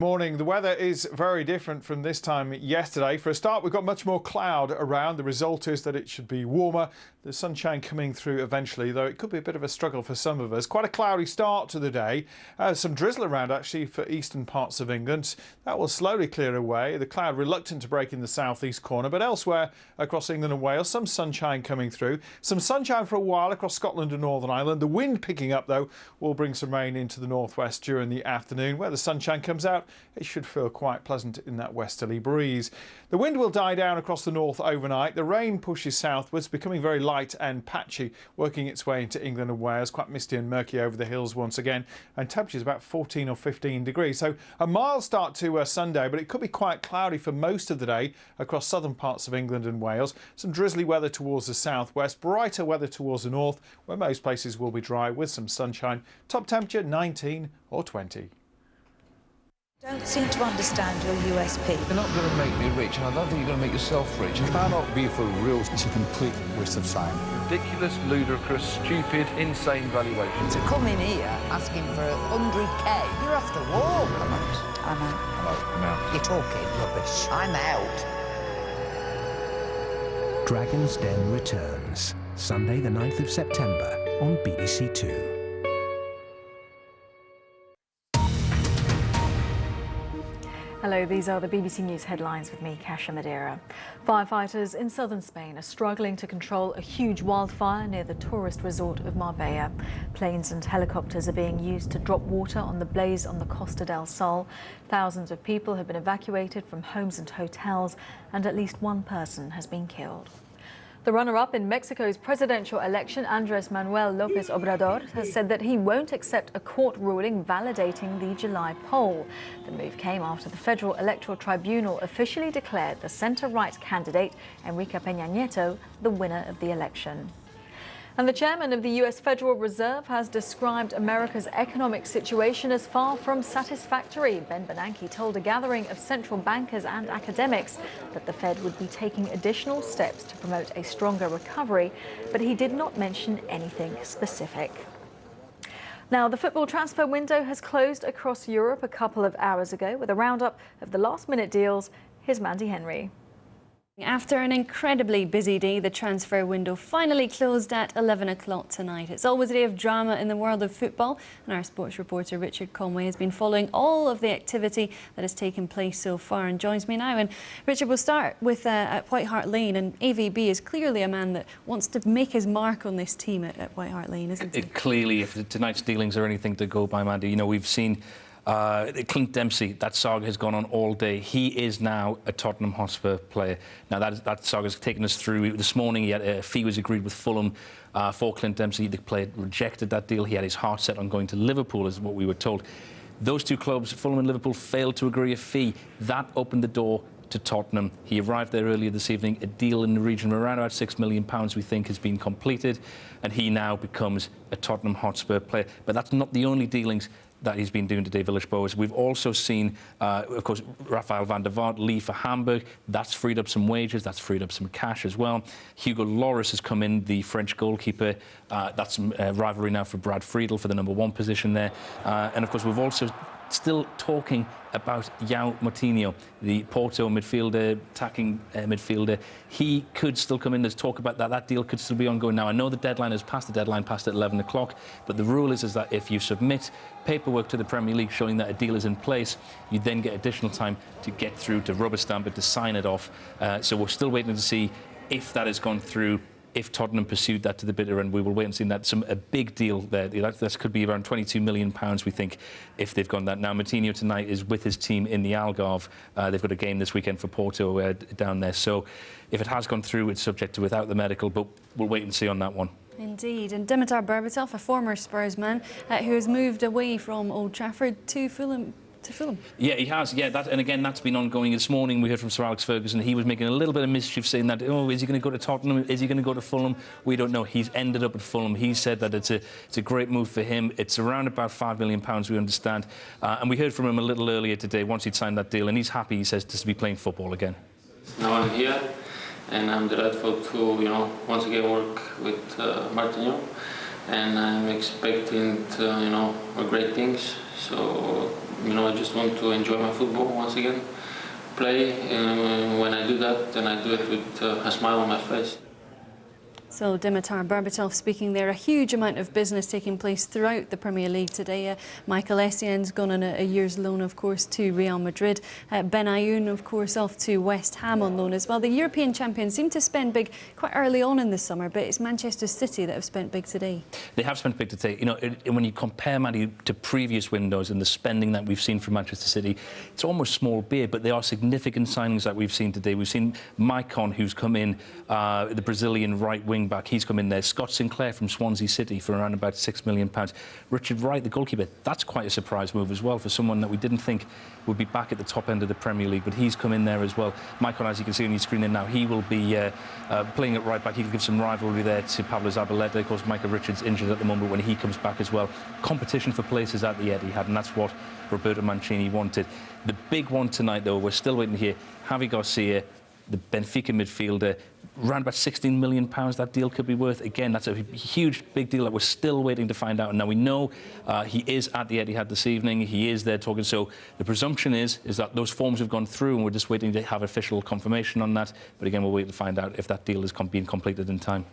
Morning. The weather is very different from this time yesterday. For a start, we've got much more cloud around. The result is that it should be warmer. The sunshine coming through eventually, though it could be a bit of a struggle for some of us. Quite a cloudy start to the day. Some drizzle around actually for eastern parts of England. That will slowly clear away. The cloud reluctant to break in the southeast corner, but elsewhere across England and Wales, some sunshine coming through. Some sunshine for a while across Scotland and Northern Ireland. The wind picking up, though, will bring some rain into the northwest during the afternoon. Where the sunshine comes out, it should feel quite pleasant in that westerly breeze. The wind will die down across the north overnight. The rain pushes southwards, becoming very light and patchy, working its way into England and Wales. Quite misty and murky over the hills once again, and temperatures about 14 or 15 degrees. So a mild start to Sunday, but it could be quite cloudy for most of the day across southern parts of England and Wales. Some drizzly weather towards the southwest, brighter weather towards the north, where most places will be dry with some sunshine. Top temperature 19 or 20. Don't seem to understand your USP. You're not going to make me rich, and I don't think you're going to make yourself rich. You cannot be for real. It's a complete waste of time. Ridiculous, ludicrous, stupid, insane valuation. To come in here asking for 100k, you're off the wall. I'm out. I'm out. You're talking rubbish. I'm out. Dragon's Den returns, Sunday the 9th of September on BBC Two. Hello, these are the BBC News headlines with me, Kasia Madeira. Firefighters in southern Spain are struggling to control a huge wildfire near the tourist resort of Marbella. Planes and helicopters are being used to drop water on the blaze on the Costa del Sol. Thousands of people have been evacuated from homes and hotels, and at least one person has been killed. The runner-up in Mexico's presidential election, Andrés Manuel López Obrador, has said that he won't accept a court ruling validating the July poll. The move came after the Federal Electoral Tribunal officially declared the centre-right candidate, Enrique Peña Nieto, the winner of the election. And the chairman of the US Federal Reserve has described America's economic situation as far from satisfactory. Ben Bernanke told a gathering of central bankers and academics that the Fed would be taking additional steps to promote a stronger recovery, but he did not mention anything specific. Now, the football transfer window has closed across Europe a couple of hours ago with a roundup of the last-minute deals. Here's Mandy Henry. After an incredibly busy day, the transfer window finally closed at 11 o'clock tonight. It's always a day of drama in the world of football, and our sports reporter Richard Conway has been following all of the activity that has taken place so far and joins me now. And Richard, we'll start with at White Hart Lane, and AVB is clearly a man that wants to make his mark on this team at White Hart Lane, isn't he? Clearly, if tonight's dealings are anything to go by, Mandy, you know, we've seen Clint Dempsey, that saga has gone on all day. He is now a Tottenham Hotspur player. Now that saga has taken us through. This morning he had a fee was agreed with Fulham for Clint Dempsey. The player rejected that deal. He had his heart set on going to Liverpool, is what we were told. Those two clubs, Fulham and Liverpool, failed to agree a fee. That opened the door to Tottenham. He arrived there earlier this evening. A deal in the region of around about £6 million, we think, has been completed, and he now becomes a Tottenham Hotspur player. But that's not the only dealings that he's been doing today, Villas-Boas. We've also seen, of course, Rafael van der Vaart leave for Hamburg. That's freed up some wages, that's freed up some cash as well. Hugo Lloris has come in, the French goalkeeper. That's some rivalry now for Brad Friedel for the #1 position there. And, of course, we've also still talking about João Moutinho, the Porto midfielder, attacking midfielder. He could still come in. There's talk about that. That deal could still be ongoing. Now, I know the deadline has passed. The deadline passed at 11 o'clock. But the rule is that if you submit paperwork to the Premier League showing that a deal is in place, you then get additional time to get through, to rubber stamp it, to sign it off. So we're still waiting to see if that has gone through. If Tottenham pursued that to the bitter end, we will wait and see. That a big deal there. That could be around £22 million, we think, if they've gone that. Now, Moutinho tonight is with his team in the Algarve. They've got a game this weekend for Porto down there. So if it has gone through, it's subject to without the medical, but we'll wait and see on that one. Indeed. And Dimitar Berbatov, a former Spurs man who has moved away from Old Trafford to Fulham. Yeah, he has. Yeah, and again, that's been ongoing. This morning we heard from Sir Alex Ferguson. He was making a little bit of mischief, saying that, oh, is he going to go to Tottenham? Is he going to go to Fulham? We don't know. He's ended up at Fulham. He said that it's a great move for him. It's around about £5 million, we understand. And we heard from him a little earlier today, once he'd signed that deal, and he's happy, he says, to be playing football again. Now I'm here, and I'm delighted to, once again work with Martinho, and I'm expecting, great things. So I just want to enjoy my football once again, play. When I do that, then I do it with a smile on my face. So Dimitar Berbatov speaking there. A huge amount of business taking place throughout the Premier League today. Michael Essien's gone on a year's loan, of course, to Real Madrid. Ben Ayoun, of course, off to West Ham on loan as well. The European champions seem to spend big quite early on in the summer, but it's Manchester City that have spent big today. They have spent big today. When you compare, Maddie, to previous windows and the spending that we've seen from Manchester City, it's almost small beer, but they are significant signings that we've seen today. We've seen Maicon, who's come in, the Brazilian right wing back, he's come in there. Scott Sinclair from Swansea City for around about £6 million. Richard Wright, the goalkeeper, that's quite a surprise move as well for someone that we didn't think would be back at the top end of the Premier League, but he's come in there as well. Maicon, as you can see on your screen there now, he will be playing at right back. He'll give some rivalry there to Pablo Zabaleta. Of course, Michael Richards injured at the moment. When he comes back as well, competition for places at the Etihad, and that's what Roberto Mancini wanted. The big one tonight, though, we're still waiting to hear. Javi Garcia, the Benfica midfielder, around about £16 million that deal could be worth. Again, that's a huge, big deal that we're still waiting to find out. And now we know he is at the Etihad this evening. He is there talking. So the presumption is that those forms have gone through, and we're just waiting to have official confirmation on that. But again, we'll wait to find out if that deal is being completed in time.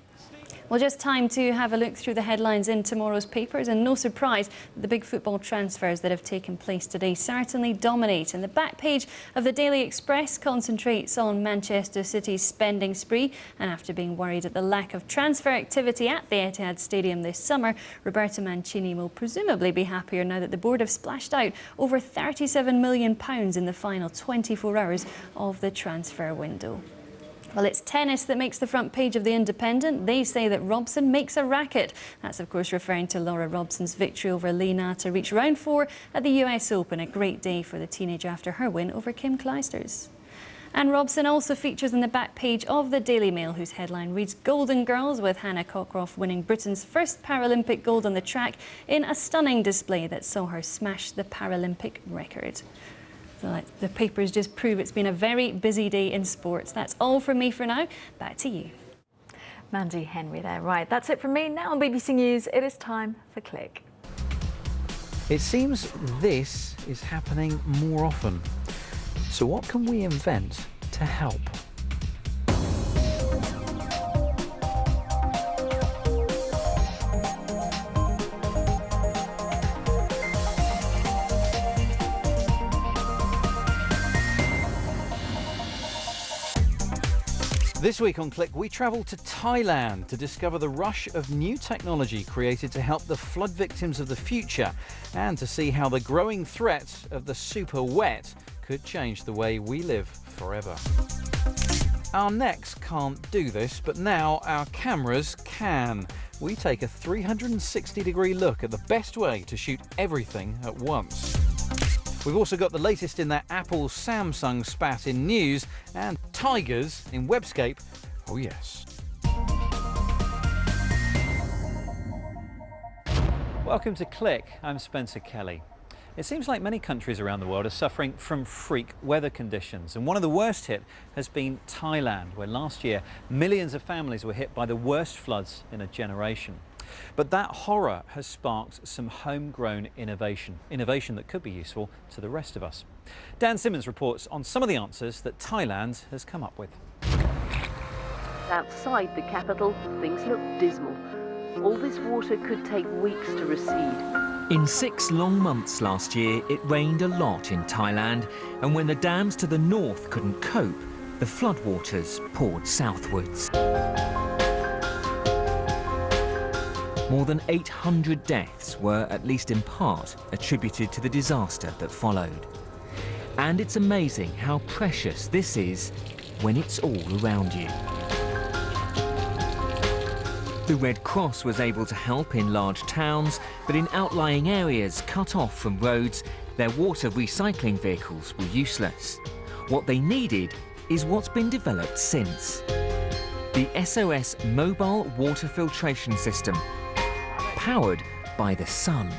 Well, just time to have a look through the headlines in tomorrow's papers, and no surprise, the big football transfers that have taken place today certainly dominate. And the back page of the Daily Express concentrates on Manchester City's spending spree, and after being worried at the lack of transfer activity at the Etihad Stadium this summer, Roberto Mancini will presumably be happier now that the board have splashed out over £37 million in the final 24 hours of the transfer window. Well, it's tennis that makes the front page of The Independent. They say that Robson makes a racket. That's, of course, referring to Laura Robson's victory over Li Na to reach round 4 at the US Open. A great day for the teenager after her win over Kim Clijsters. And Robson also features on the back page of the Daily Mail, whose headline reads Golden Girls, with Hannah Cockcroft winning Britain's first Paralympic gold on the track in a stunning display that saw her smash the Paralympic record. So the papers just prove it's been a very busy day in sports. That's all from me for now. Back to you. Mandy Henry there. Right, that's it from me. Now on BBC News, it is time for Click. It seems this is happening more often. So what can we invent to help? This week on Click, we travel to Thailand to discover the rush of new technology created to help the flood victims of the future, and to see how the growing threat of the super wet could change the way we live forever. Our necks can't do this, but now our cameras can. We take a 360-degree look at the best way to shoot everything at once. We've also got the latest in that Apple-Samsung spat in news, and tigers in Webscape. Oh yes. Welcome to Click. I'm Spencer Kelly. It seems like many countries around the world are suffering from freak weather conditions, and one of the worst hit has been Thailand, where last year millions of families were hit by the worst floods in a generation. But that horror has sparked some homegrown innovation that could be useful to the rest of us. Dan Simmons reports on some of the answers that Thailand has come up with. Outside the capital, things look dismal. All this water could take weeks to recede. In 6 long months last year, it rained a lot in Thailand, and when the dams to the north couldn't cope, the floodwaters poured southwards. More than 800 deaths were, at least in part, attributed to the disaster that followed. And it's amazing how precious this is when it's all around you. The Red Cross was able to help in large towns, but in outlying areas cut off from roads, their water recycling vehicles were useless. What they needed is what's been developed since. The SOS Mobile Water Filtration System, powered by the sun.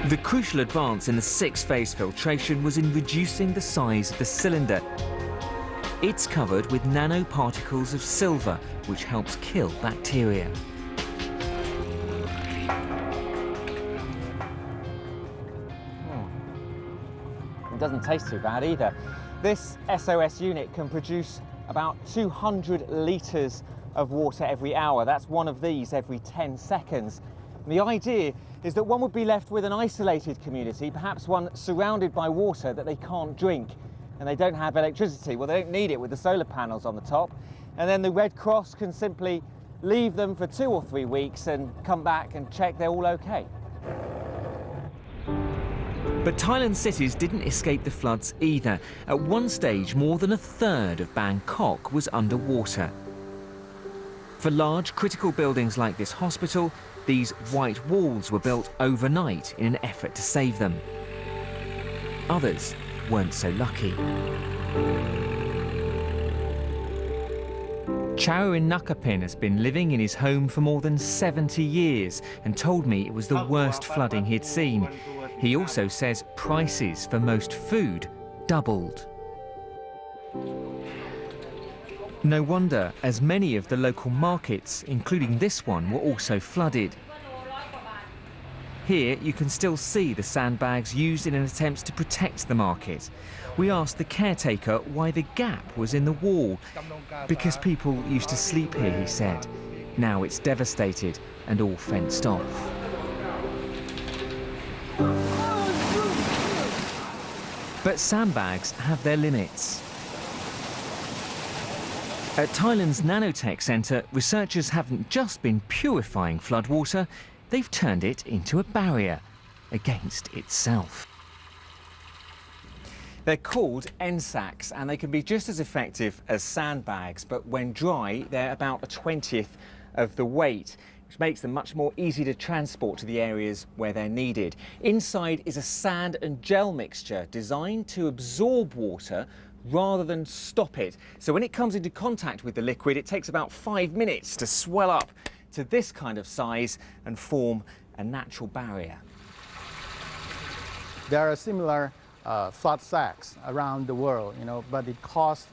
The crucial advance in the 6-phase filtration was in reducing the size of the cylinder. It's covered with nanoparticles of silver, which helps kill bacteria. It doesn't taste too bad either. This SOS unit can produce about 200 litres of water every hour. That's one of these every 10 seconds. And the idea is that one would be left with an isolated community, perhaps one surrounded by water that they can't drink, and they don't have electricity. Well, they don't need it with the solar panels on the top. And then the Red Cross can simply leave them for 2 or 3 weeks and come back and check they're all okay. But Thailand's cities didn't escape the floods either. At one stage, more than a third of Bangkok was underwater. For large, critical buildings like this hospital, these white walls were built overnight in an effort to save them. Others weren't so lucky. Chao in Nakapin has been living in his home for more than 70 years and told me it was the worst flooding he'd seen. He also says prices for most food doubled. No wonder, as many of the local markets, including this one, were also flooded. Here you can still see the sandbags used in an attempt to protect the market. We asked the caretaker why the gap was in the wall. Because people used to sleep here, he said. Now it's devastated and all fenced off. But sandbags have their limits. At Thailand's Nanotech Centre, researchers haven't just been purifying floodwater, they've turned it into a barrier against itself. They're called NSACs, and they can be just as effective as sandbags, but when dry, they're about a 20th of the weight, which makes them much more easy to transport to the areas where they're needed. Inside is a sand and gel mixture designed to absorb water rather than stop it. So when it comes into contact with the liquid, it takes about 5 minutes to swell up to this kind of size and form a natural barrier. There are similar flood sacks around the world, but it costs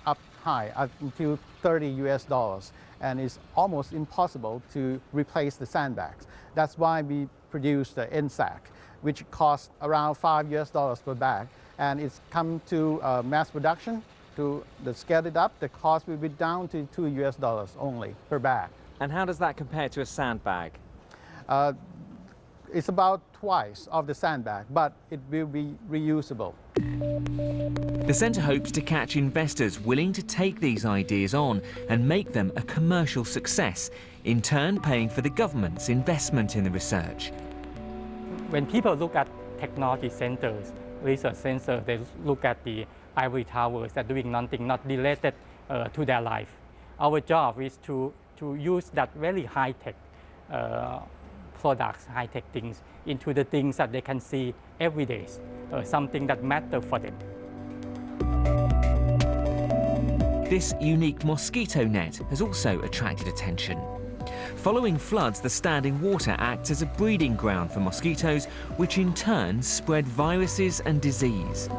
up high, up to $30 and it's almost impossible to replace the sandbags. That's why we produce the NSAC, which costs around $5 per bag, and it's come to mass production. To scale it up, the cost will be down to $2 only per bag. And how does that compare to a sandbag? It's about twice of the sandbag, but it will be reusable. The centre hopes to catch investors willing to take these ideas on and make them a commercial success, in turn paying for the government's investment in the research. When people look at technology centres, research centres, they look at the ivory towers that are doing nothing, not related to their life. Our job is to use that very high-tech products, high-tech things, into the things that they can see every day, something that matters for them. This unique mosquito net has also attracted attention. Following floods, the standing water acts as a breeding ground for mosquitoes, which in turn spread viruses and disease.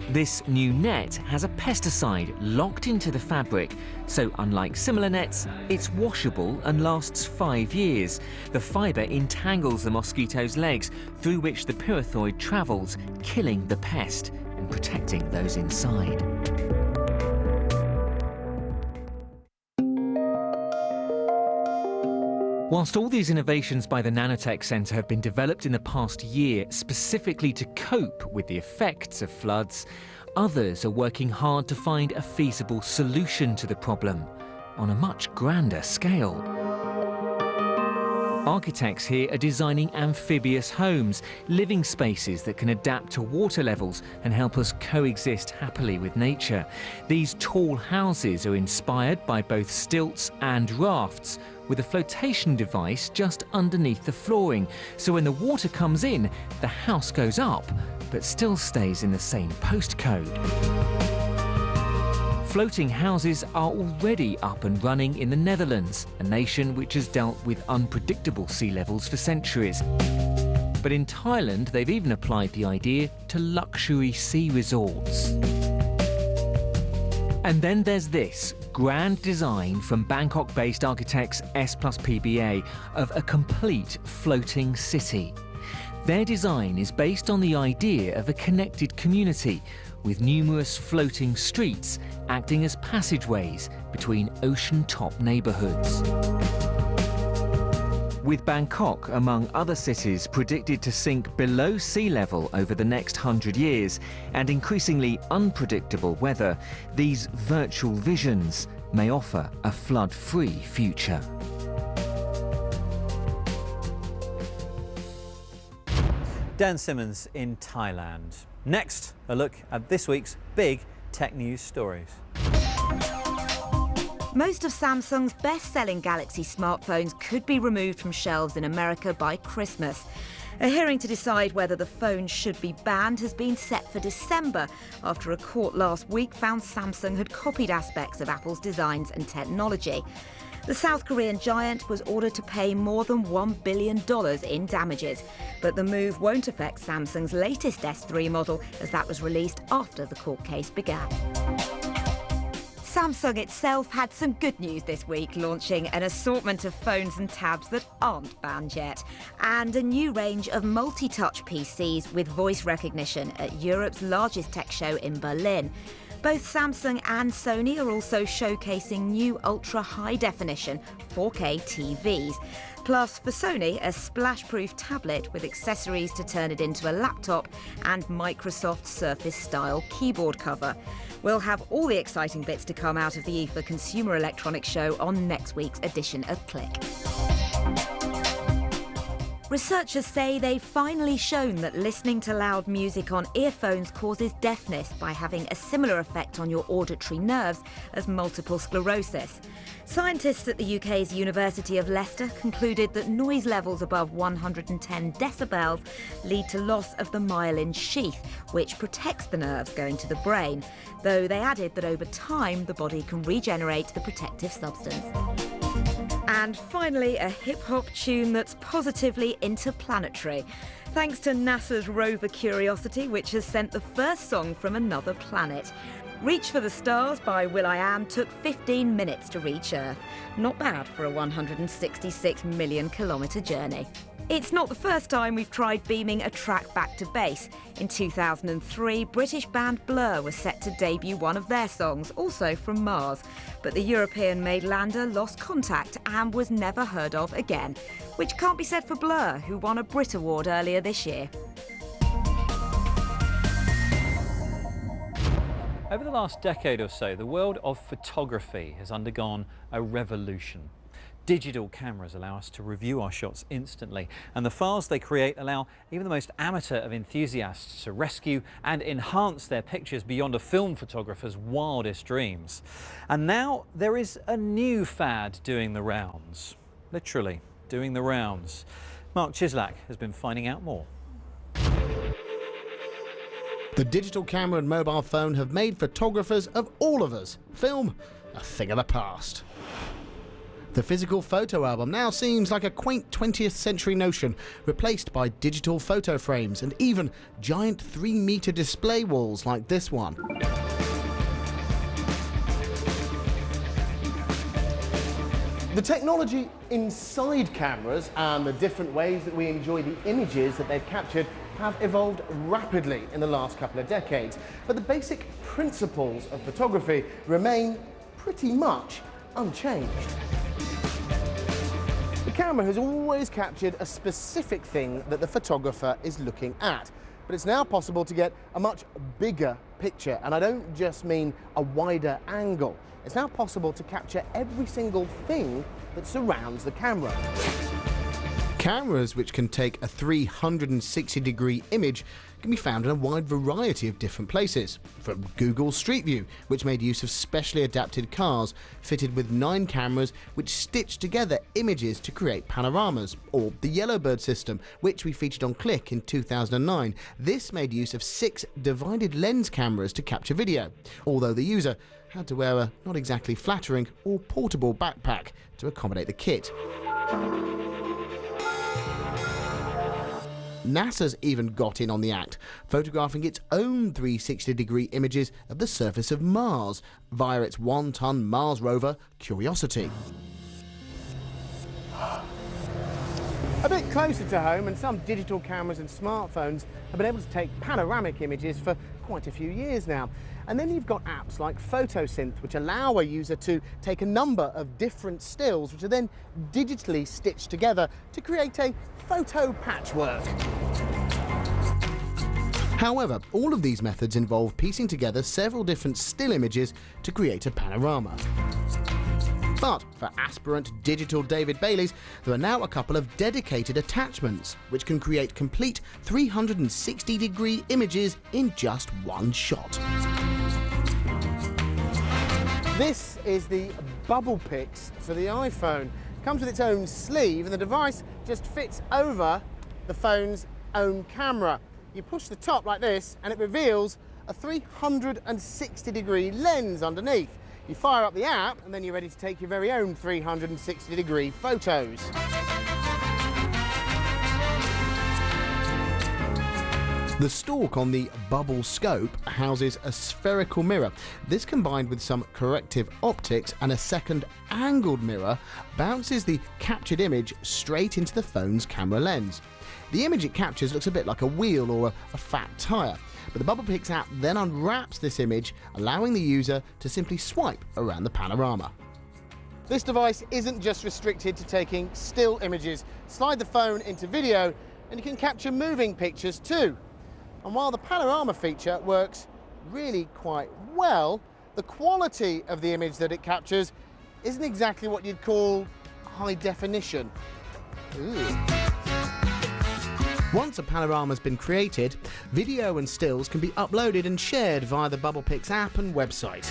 This new net has a pesticide locked into the fabric, so unlike similar nets, it's washable and lasts 5 years. The fibre entangles the mosquito's legs, through which the pyrethroid travels, killing the pest and protecting those inside. Whilst all these innovations by the Nanotech Centre have been developed in the past year specifically to cope with the effects of floods, others are working hard to find a feasible solution to the problem on a much grander scale. Architects here are designing amphibious homes, living spaces that can adapt to water levels and help us coexist happily with nature. These tall houses are inspired by both stilts and rafts, with a flotation device just underneath the flooring, so when the water comes in, the house goes up, but still stays in the same postcode. Floating houses are already up and running in the Netherlands, a nation which has dealt with unpredictable sea levels for centuries. But in Thailand, they've even applied the idea to luxury sea resorts. And then there's this grand design from Bangkok-based architects S plus PBA of a complete floating city. Their design is based on the idea of a connected community, with numerous floating streets acting as passageways between ocean-top neighbourhoods. With Bangkok, among other cities, predicted to sink below sea level over the next 100 years, and increasingly unpredictable weather, these virtual visions may offer a flood-free future. Dan Simmons in Thailand. Next, a look at this week's big tech news stories. Most of Samsung's best-selling Galaxy smartphones could be removed from shelves in America by Christmas. A hearing to decide whether the phone should be banned has been set for December after a court last week found Samsung had copied aspects of Apple's designs and technology. The South Korean giant was ordered to pay more than $1 billion in damages, but the move won't affect Samsung's latest S3 model, as that was released after the court case began. Samsung itself had some good news this week, launching an assortment of phones and tabs that aren't banned yet, and a new range of multi-touch PCs with voice recognition at Europe's largest tech show in Berlin. Both Samsung and Sony are also showcasing new ultra-high-definition 4K TVs. Plus, for Sony, a splash-proof tablet with accessories to turn it into a laptop and Microsoft Surface-style keyboard cover. We'll have all the exciting bits to come out of the IFA Consumer Electronics Show on next week's edition of Click. Researchers say they've finally shown that listening to loud music on earphones causes deafness by having a similar effect on your auditory nerves as multiple sclerosis. Scientists at the UK's University of Leicester concluded that noise levels above 110 decibels lead to loss of the myelin sheath, which protects the nerves going to the brain, though they added that over time the body can regenerate the protective substance. And finally, a hip-hop tune that's positively interplanetary, thanks to NASA's rover Curiosity, which has sent the first song from another planet. Reach for the Stars by will.i.am took 15 minutes to reach Earth. Not bad for a 166 million kilometre journey. It's not the first time we've tried beaming a track back to base. In 2003, British band Blur was set to debut one of their songs, also from Mars. But the European-made lander lost contact and was never heard of again. Which can't be said for Blur, who won a Brit Award earlier this year. Over the last decade or so, the world of photography has undergone a revolution. Digital cameras allow us to review our shots instantly, and the files they create allow even the most amateur of enthusiasts to rescue and enhance their pictures beyond a film photographer's wildest dreams. And now there is a new fad doing the rounds. Literally doing the rounds. Mark Chislak has been finding out more. The digital camera and mobile phone have made photographers of all of us film a thing of the past. The physical photo album now seems like a quaint 20th century notion, replaced by digital photo frames and even giant 3-metre display walls like this one. The technology inside cameras and the different ways that we enjoy the images that they've captured have evolved rapidly in the last couple of decades, but the basic principles of photography remain pretty much unchanged. The camera has always captured a specific thing that the photographer is looking at, but it's now possible to get a much bigger picture, and I don't just mean a wider angle. It's now possible to capture every single thing that surrounds the camera. Cameras which can take a 360-degree image can be found in a wide variety of different places, from Google Street View, which made use of specially adapted cars fitted with 9 cameras which stitched together images to create panoramas, or the Yellowbird system, which we featured on Click in 2009. This made use of 6 divided lens cameras to capture video, although the user had to wear a not exactly flattering or portable backpack to accommodate the kit. NASA's even got in on the act, photographing its own 360-degree images of the surface of Mars via its 1-ton Mars rover, Curiosity. A bit closer to home, and some digital cameras and smartphones have been able to take panoramic images for quite a few years now. And then you've got apps like Photosynth, which allow a user to take a number of different stills, which are then digitally stitched together to create a photo patchwork. However, all of these methods involve piecing together several different still images to create a panorama. But for aspirant digital David Baileys, there are now a couple of dedicated attachments which can create complete 360-degree images in just one shot. This is the Bubble Pix for the iPhone. Comes with its own sleeve, and the device just fits over the phone's own camera. You push the top like this and it reveals a 360-degree lens underneath. You fire up the app and then you're ready to take your very own 360-degree photos. The stalk on the Bubble Scope houses a spherical mirror. This, combined with some corrective optics and a second angled mirror, bounces the captured image straight into the phone's camera lens. The image it captures looks a bit like a wheel or a fat tyre, but the Bubble Pix app then unwraps this image, allowing the user to simply swipe around the panorama. This device isn't just restricted to taking still images. Slide the phone into video and you can capture moving pictures too. And while the panorama feature works really quite well, the quality of the image that it captures isn't exactly what you'd call high definition. Ooh. Once a panorama's been created, video and stills can be uploaded and shared via the Bubble Pix app and website.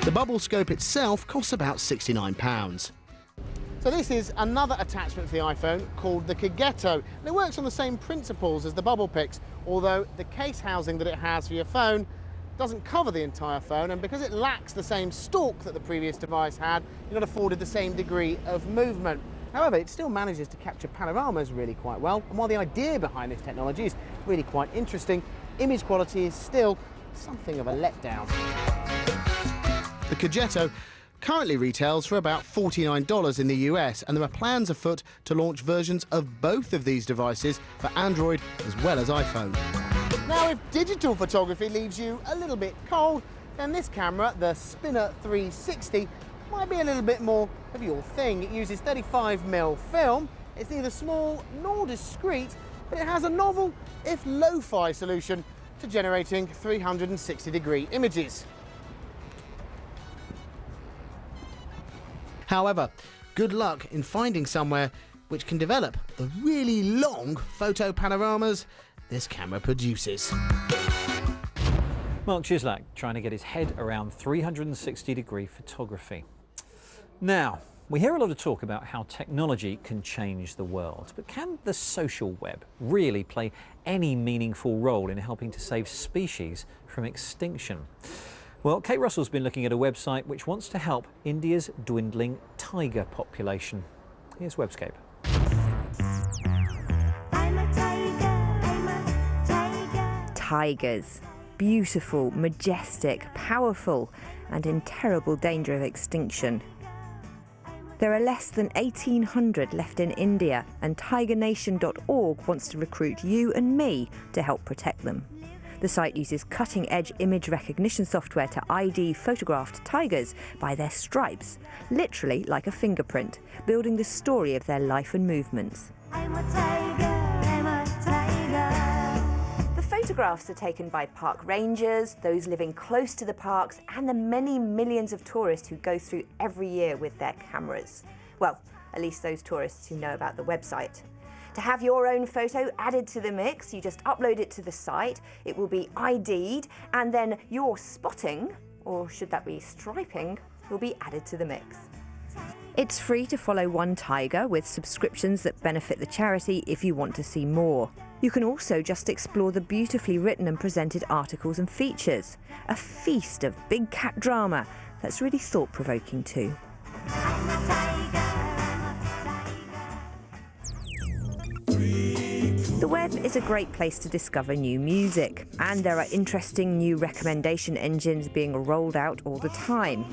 The Bubble Scope itself costs about £69. So this is another attachment for the iPhone called the Kagetto, and it works on the same principles as the Bubble Pix, although the case housing that it has for your phone doesn't cover the entire phone, and because it lacks the same stalk that the previous device had, you're not afforded the same degree of movement. However, it still manages to capture panoramas really quite well, and while the idea behind this technology is really quite interesting, image quality is still something of a letdown. The Kagetto currently retails for about $49 in the US, and there are plans afoot to launch versions of both of these devices for Android as well as iPhone. Now, if digital photography leaves you a little bit cold, then this camera, the Spinner 360, might be a little bit more of your thing. It uses 35mm film, it's neither small nor discreet, but it has a novel, if lo-fi solution to generating 360-degree images. However, good luck in finding somewhere which can develop the really long photo panoramas this camera produces. Mark Chislak trying to get his head around 360-degree photography. Now, we hear a lot of talk about how technology can change the world, but can the social web really play any meaningful role in helping to save species from extinction? Well, Kate Russell's been looking at a website which wants to help India's dwindling tiger population. Here's Webscape. Tigers. Beautiful, majestic, powerful, and in terrible danger of extinction. There are less than 1,800 left in India, and TigerNation.org wants to recruit you and me to help protect them. The site uses cutting-edge image recognition software to ID photographed tigers by their stripes, literally like a fingerprint, building the story of their life and movements. I'm a tiger, I'm a tiger. The photographs are taken by park rangers, those living close to the parks, and the many millions of tourists who go through every year with their cameras. Well, at least those tourists who know about the website. To have your own photo added to the mix, you just upload it to the site, it will be ID'd, and then your spotting, or should that be striping, will be added to the mix. It's free to follow one tiger, with subscriptions that benefit the charity if you want to see more. You can also just explore the beautifully written and presented articles and features. A feast of big cat drama that's really thought-provoking too. The web is a great place to discover new music, and there are interesting new recommendation engines being rolled out all the time.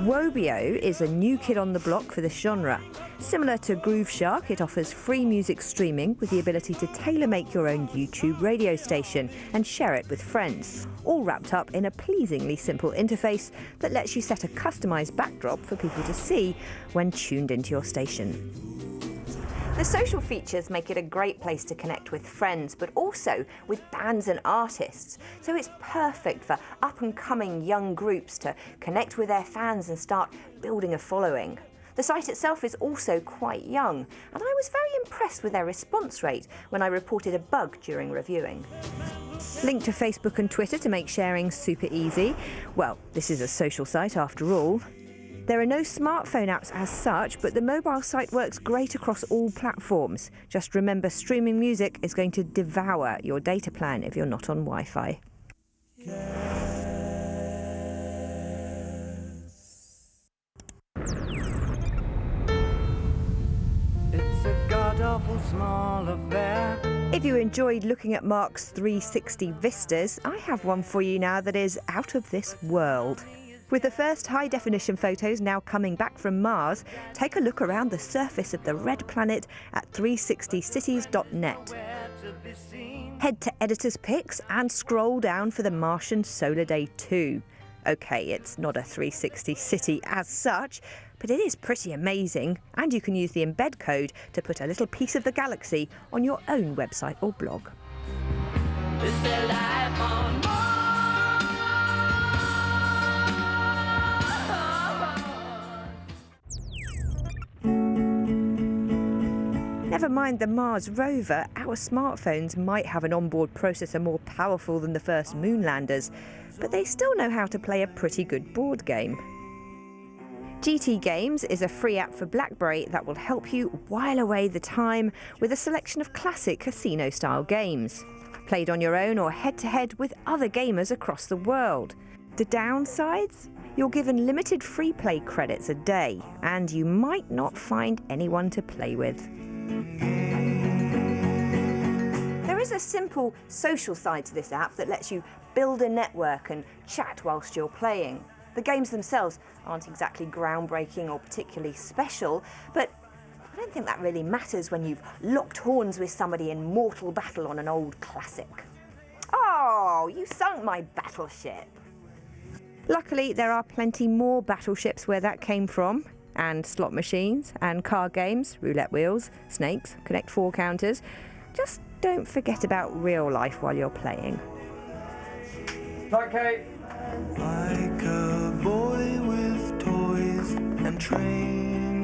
Wobio is a new kid on the block for this genre. Similar to Grooveshark, it offers free music streaming with the ability to tailor-make your own YouTube radio station and share it with friends, all wrapped up in a pleasingly simple interface that lets you set a customised backdrop for people to see when tuned into your station. The social features make it a great place to connect with friends, but also with bands and artists. So it's perfect for up-and-coming young groups to connect with their fans and start building a following. The site itself is also quite young, and I was very impressed with their response rate when I reported a bug during reviewing. Link to Facebook and Twitter to make sharing super easy. Well, this is a social site after all. There are no smartphone apps as such, but the mobile site works great across all platforms. Just remember, streaming music is going to devour your data plan if you're not on Wi-Fi. It's a god-awful small affair. If you enjoyed looking at Mark's 360 vistas, I have one for you now that is out of this world. With the first high-definition photos now coming back from Mars, take a look around the surface of the red planet at 360cities.net. Head to Editor's Picks and scroll down for the Martian Solar Day 2. OK, it's not a 360 city as such, but it is pretty amazing, and you can use the embed code to put a little piece of the galaxy on your own website or blog. Is there life on Mars? Never mind the Mars rover, our smartphones might have an onboard processor more powerful than the first moon landers, but they still know how to play a pretty good board game. GT Games is a free app for BlackBerry that will help you while away the time with a selection of classic casino-style games, played on your own or head-to-head with other gamers across the world. The downsides? You're given limited free play credits a day, and you might not find anyone to play with. There is a simple social side to this app that lets you build a network and chat whilst you're playing. The games themselves aren't exactly groundbreaking or particularly special, but I don't think that really matters when you've locked horns with somebody in mortal battle on an old classic. Oh, you sunk my battleship. Luckily, there are plenty more battleships where that came from, and slot machines, and card games, roulette wheels, snakes, Connect 4 counters. Just don't forget about real life while you're playing. Okay. Like a boy with toys and trains.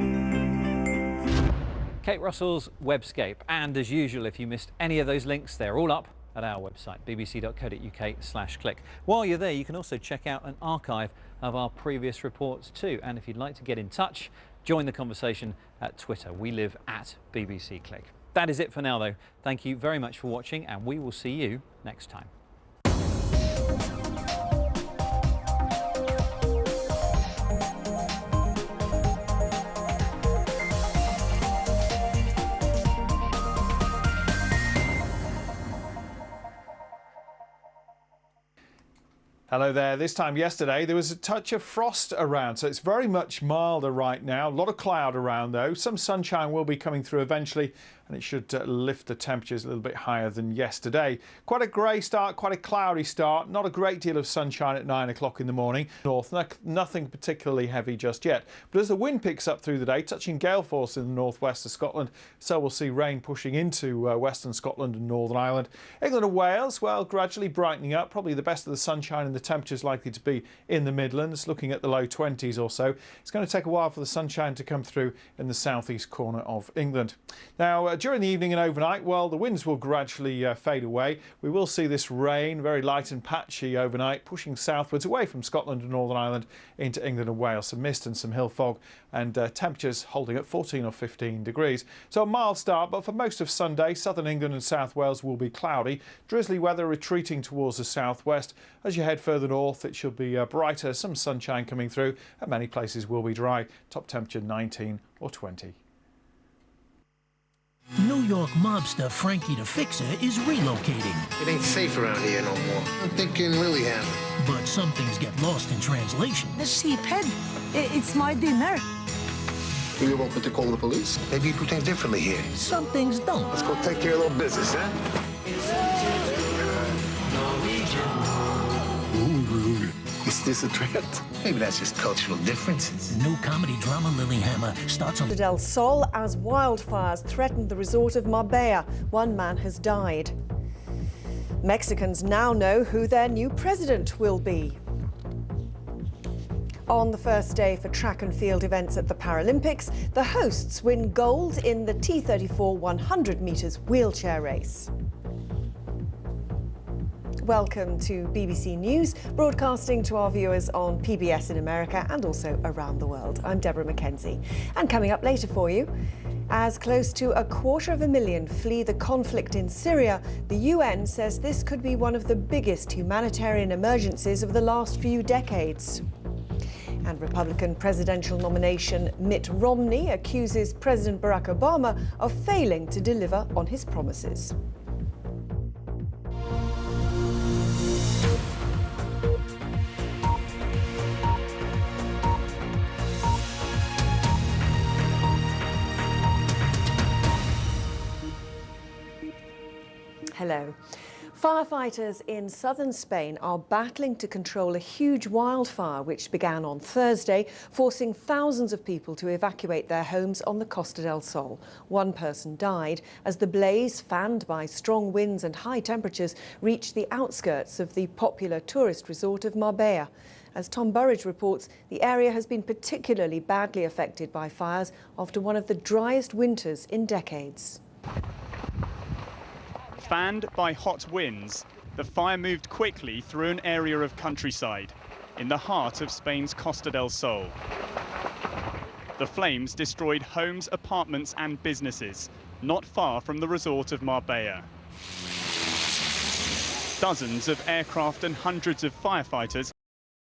Kate Russell's Webscape, and as usual, if you missed any of those links, they're all up at our website, bbc.co.uk/click. While you're there, you can also check out an archive of our previous reports too. And if you'd like to get in touch, join the conversation at Twitter. We live at BBC Click. That is it for now, though. Thank you very much for watching, and we will see you next time. Hello there. This time yesterday there was a touch of frost around, so it's very much milder right now. A lot of cloud around though. Some sunshine will be coming through eventually, and it should lift the temperatures a little bit higher than yesterday. Quite a grey start, quite a cloudy start. Not a great deal of sunshine at 9 o'clock in the morning. North, nothing particularly heavy just yet. But as the wind picks up through the day, touching gale force in the northwest of Scotland, so we'll see rain pushing into western Scotland and Northern Ireland. England and Wales, well, gradually brightening up. Probably the best of the sunshine and the temperatures likely to be in the Midlands, looking at the low 20s or so. It's going to take a while for the sunshine to come through in the southeast corner of England. Now, during the evening and overnight, well, the winds will gradually fade away. We will see this rain, very light and patchy overnight, pushing southwards away from Scotland and Northern Ireland into England and Wales. Some mist and some hill fog, and temperatures holding at 14 or 15 degrees. So a mild start, but for most of Sunday, southern England and South Wales will be cloudy. Drizzly weather retreating towards the southwest. As you head further north, it should be brighter, some sunshine coming through, and many places will be dry. Top temperature 19 or 20. Know York mobster Frankie the Fixer is relocating. It ain't safe around here no more. I'm thinking Lilyhammer. But some things get lost in translation. The sheephead. It's my dinner. You want me to call the police? Maybe you do things differently here. Some things don't. Let's go take care of a little business, huh? Is this a threat? Maybe that's just cultural differences. New comedy drama Lilyhammer starts on Del Sol as wildfires threatened the resort of Marbella. One man has died. Mexicans now know who their new president will be. On the first day for track and field events at the Paralympics, the hosts win gold in the T34 100 metres wheelchair race. Welcome to BBC News, broadcasting to our viewers on PBS in America and also around the world. I'm Deborah Mackenzie. And coming up later for you, as close to 250,000 flee the conflict in Syria, the UN says this could be one of the biggest humanitarian emergencies of the last few decades. And Republican presidential nomination Mitt Romney accuses President Barack Obama of failing to deliver on his promises. Hello. Firefighters in southern Spain are battling to control a huge wildfire which began on Thursday, forcing thousands of people to evacuate their homes on the Costa del Sol. One person died as the blaze, fanned by strong winds and high temperatures, reached the outskirts of the popular tourist resort of Marbella. As Tom Burridge reports, the area has been particularly badly affected by fires after one of the driest winters in decades. Fanned by hot winds, the fire moved quickly through an area of countryside in the heart of Spain's Costa del Sol. The flames destroyed homes, apartments and businesses not far from the resort of Marbella. Dozens of aircraft and hundreds of firefighters